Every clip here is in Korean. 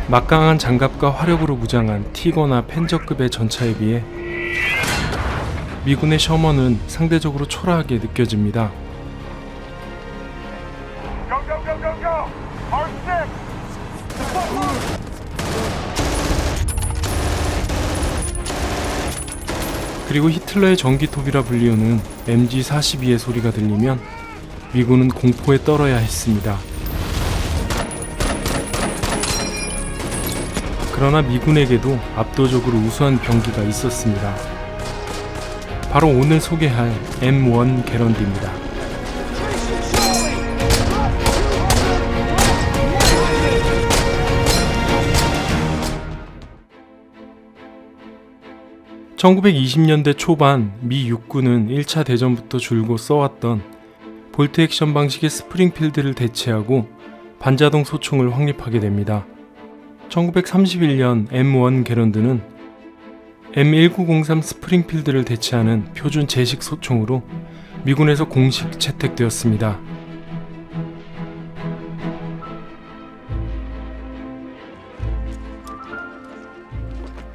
막강한 장갑과 화력으로 무장한 티거나 펜저급의 전차에 비해 미군의 셔먼은 상대적으로 초라하게 느껴집니다. 그리고 히틀러의 전기톱이라 불리우는 MG42의 소리가 들리면 미군은 공포에 떨어야 했습니다. 그러나 미군에게도 압도적으로 우수한 병기가 있었습니다. 바로 오늘 소개할 M1 게런드입니다. (1920년대) 초반 미 육군은 1차 대전부터 줄곧 써왔던 볼트 액션 방식의 스프링필드를 대체하고 반자동 소총을 확립하게 됩니다. 1931년 M1 게런드는 M1903 스프링필드를 대체하는 표준 제식 소총으로 미군에서 공식 채택되었습니다.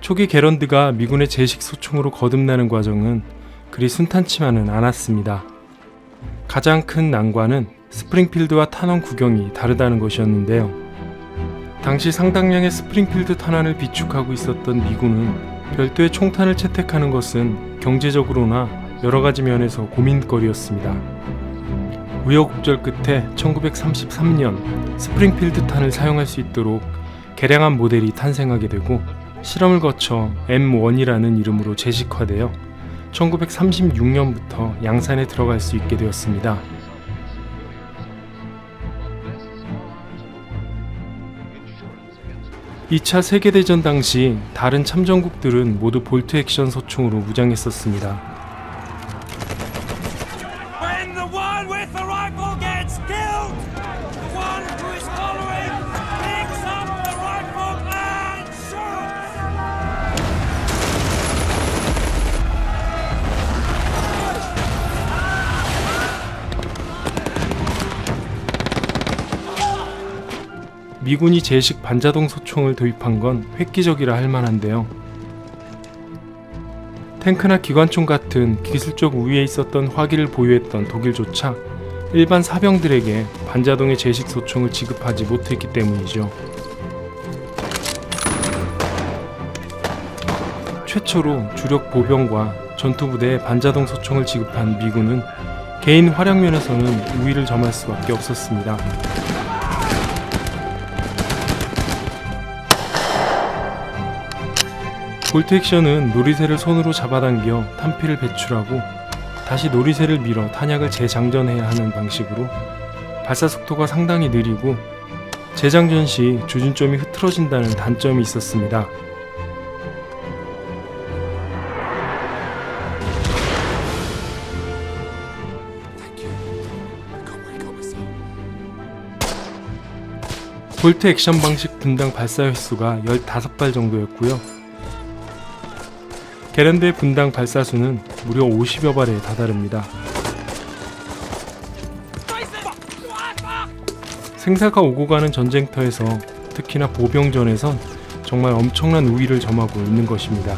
초기 게런드가 미군의 제식 소총으로 거듭나는 과정은 그리 순탄치만은 않았습니다. 가장 큰 난관은 스프링필드와 탄환 구경이 다르다는 것이었는데요. 당시 상당량의 스프링필드 탄환을 비축하고 있었던 미군은 별도의 총탄을 채택하는 것은 경제적으로나 여러가지 면에서 고민거리였습니다. 우여곡절 끝에 1933년 스프링필드 탄을 사용할 수 있도록 개량한 모델이 탄생하게 되고 실험을 거쳐 M1이라는 이름으로 제식화되어 1936년부터 양산에 들어갈 수 있게 되었습니다. 2차 세계대전 당시 다른 참전국들은 모두 볼트 액션 소총으로 무장했었습니다. 미군이 제식 반자동 소총을 도입한 건 획기적이라 할 만한데요. 탱크나 기관총 같은 기술적 우위에 있었던 화기를 보유했던 독일조차 일반 사병들에게 반자동의 제식 소총을 지급하지 못했기 때문이죠. 최초로 주력 보병과 전투부대에 반자동 소총을 지급한 미군은 개인 활약 면에서는 우위를 점할 수밖에 없었습니다. 볼트 액션은 놀이새를 손으로 잡아당겨 탄피를 배출하고 다시 놀이새를 밀어 탄약을 재장전해야 하는 방식으로 발사 속도가 상당히 느리고 재장전 시 조준점이 흐트러진다는 단점이 있었습니다. 볼트 액션 방식 분당 발사 횟수가 15발 정도였고요. 게런드의 분당 발사수는 무려 50여 발에 다다릅니다. 생사가 오고 가는 전쟁터에서 특히나 보병전에선 정말 엄청난 우위를 점하고 있는 것입니다.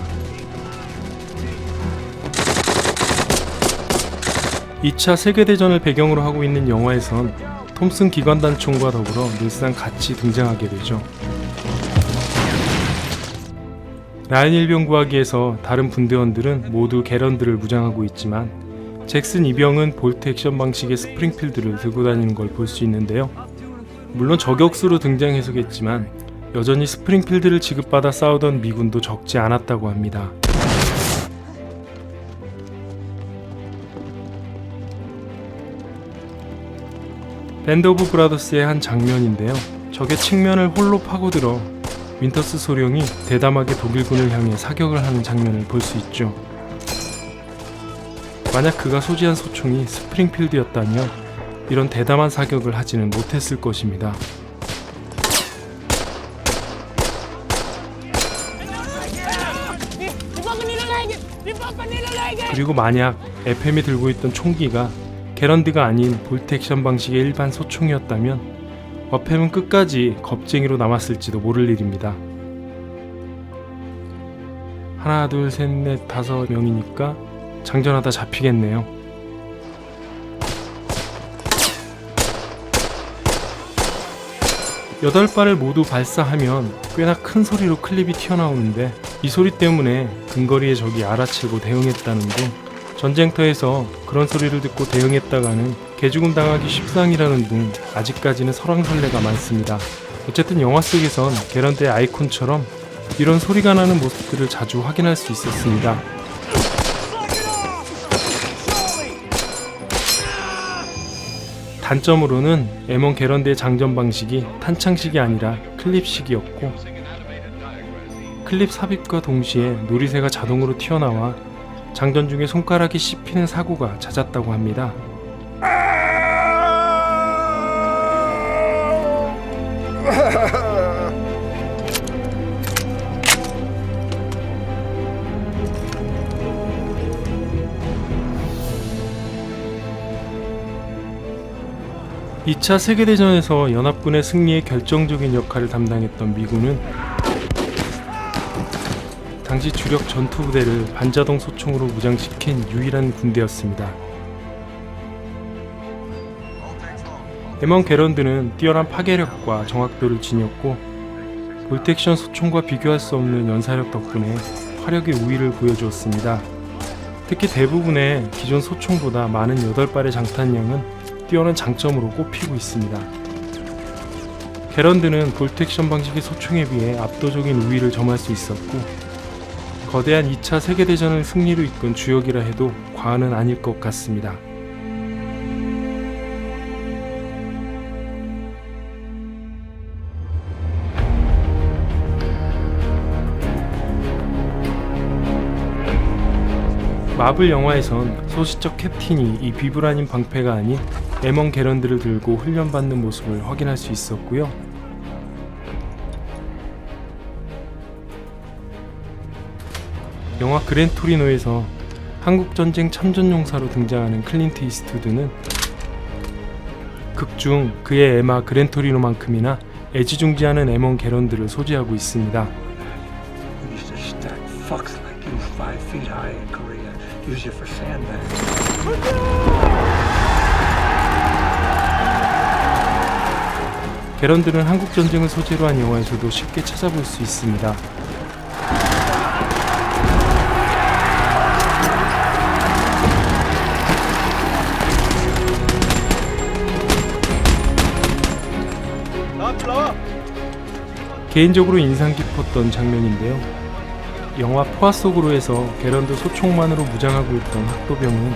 2차 세계대전을 배경으로 하고 있는 영화에선 톰슨 기관단총과 더불어 늘상 같이 등장하게 되죠. 라인 일병 구하기에서 다른 분대원들은 모두 게런드를 무장하고 있지만 잭슨 이병은 볼트 액션 방식의 스프링필드를 들고 다니는 걸 볼 수 있는데요. 물론 저격수로 등장해서겠지만 여전히 스프링필드를 지급받아 싸우던 미군도 적지 않았다고 합니다. 밴드 오브 브라더스의 한 장면인데요. 적의 측면을 홀로 파고들어 윈터스 소령이 대담하게 독일군을 향해 사격을 하는 장면을 볼 수 있죠. 만약 그가 소지한 소총이 스프링필드였다면 이런 대담한 사격을 하지는 못했을 것입니다. 그리고 만약 FM이 들고 있던 총기가 게런드가 아닌 볼트 액션 방식의 일반 소총이었다면 버팸은 끝까지 겁쟁이로 남았을지도 모를 일입니다. 하나, 둘, 셋, 넷, 5명이니까 장전하다 잡히겠네요. 여덟 발을 모두 발사하면 꽤나 큰 소리로 클립이 튀어나오는데, 이 소리 때문에 근거리의 적이 알아채고 대응했다는 등 전쟁터에서 그런 소리를 듣고 대응했다가는 개죽음 당하기 십상이라는 등 아직까지는 설왕설래가 많습니다. 어쨌든 영화 속에선 게런드의 아이콘처럼 이런 소리가 나는 모습들을 자주 확인할 수 있었습니다. 단점으로는 M1 게런드의 장전 방식이 탄창식이 아니라 클립식이었고, 클립 삽입과 동시에 누리새가 자동으로 튀어나와 장전 중에 손가락이 씹히는 사고가 잦았다고 합니다. 2차 세계대전에서 연합군의 승리에 결정적인 역할을 담당했던 미군은 당시 주력 전투부대를 반자동 소총으로 무장시킨 유일한 군대였습니다. M1 게런드는 뛰어난 파괴력과 정확도를 지녔고, 볼트액션 소총과 비교할 수 없는 연사력 덕분에 화력의 우위를 보여주었습니다. 특히 대부분의 기존 소총보다 많은 8발의 장탄량은 뛰어난 장점으로 꼽히고 있습니다. 게런드는 볼트액션 방식의 소총에 비해 압도적인 우위를 점할 수 있었고, 거대한 2차 세계대전을 승리로 이끈 주역이라 해도 과언은 아닐 것 같습니다. 마블 영화에선 소시적 캡틴이 이 비브라늄 방패가 아닌 M1 게런드를 들고 훈련받는 모습을 확인할 수 있었고요. 영화 그랜토리노에서 한국전쟁 참전용사로 등장하는 클린트 이스트우드는 극중 그의 에마 그랜토리노만큼이나 애지중지하는 M1 게런드를 소지하고 있습니다. 게런드는 한국전쟁을 소재로 한 영화에서도 쉽게 찾아볼 수 있습니다. 개인적으로 인상 깊었던 장면인데요. 영화 포화 속으로에서 게런드 소총만으로 무장하고 있던 학도병은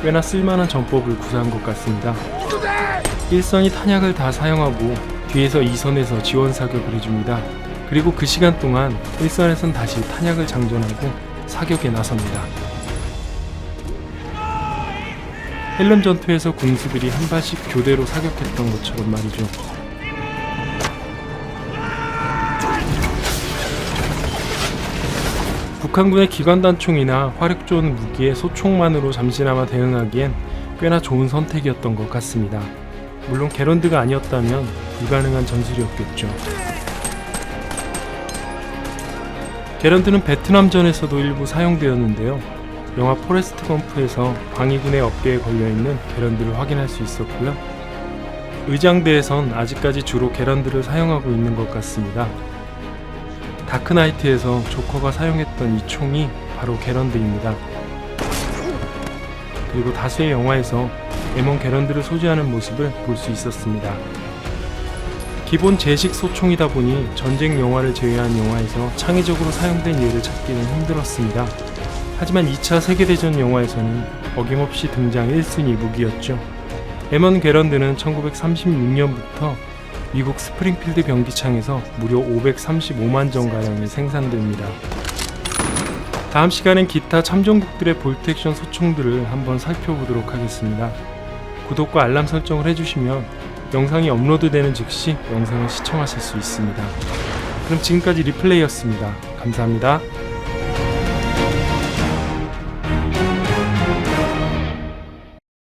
꽤나 쓸만한 전법을 구사한 것 같습니다. 1선이 탄약을 다 사용하고 뒤에서 2선에서 지원 사격을 해줍니다. 그리고 그 시간 동안 1선에선 다시 탄약을 장전하고 사격에 나섭니다. 헬름 전투에서 군수들이 한 발씩 교대로 사격했던 것처럼 말이죠. 북한군의 기관단총이나 화력 좋은 무기에 소총만으로 잠시나마 대응하기엔 꽤나 좋은 선택이었던 것 같습니다. 물론 게런드가 아니었다면 불가능한 전술이었겠죠. 게런드는 베트남전에서도 일부 사용되었는데요. 영화 포레스트 검프에서 방위군의 어깨에 걸려있는 게런드를 확인할 수 있었고요. 의장대에선 아직까지 주로 게런드를 사용하고 있는 것 같습니다. 다크나이트에서 조커가 사용했던 이 총이 바로 게런드입니다. 그리고 다수의 영화에서 M1 게런드를 소지하는 모습을 볼 수 있었습니다. 기본 제식 소총이다 보니 전쟁 영화를 제외한 영화에서 창의적으로 사용된 예를 찾기는 힘들었습니다. 하지만 2차 세계대전 영화에서는 어김없이 등장 1순위 무기였죠. M1 게런드는 1936년부터 미국 스프링필드 병기창에서 무려 535만 정가량이 생산됩니다. 다음 시간엔 기타 참전국들의 볼트액션 소총들을 한번 살펴보도록 하겠습니다. 구독과 알람 설정을 해주시면 영상이 업로드되는 즉시 영상을 시청하실 수 있습니다. 그럼 지금까지 리플레이였습니다. 감사합니다.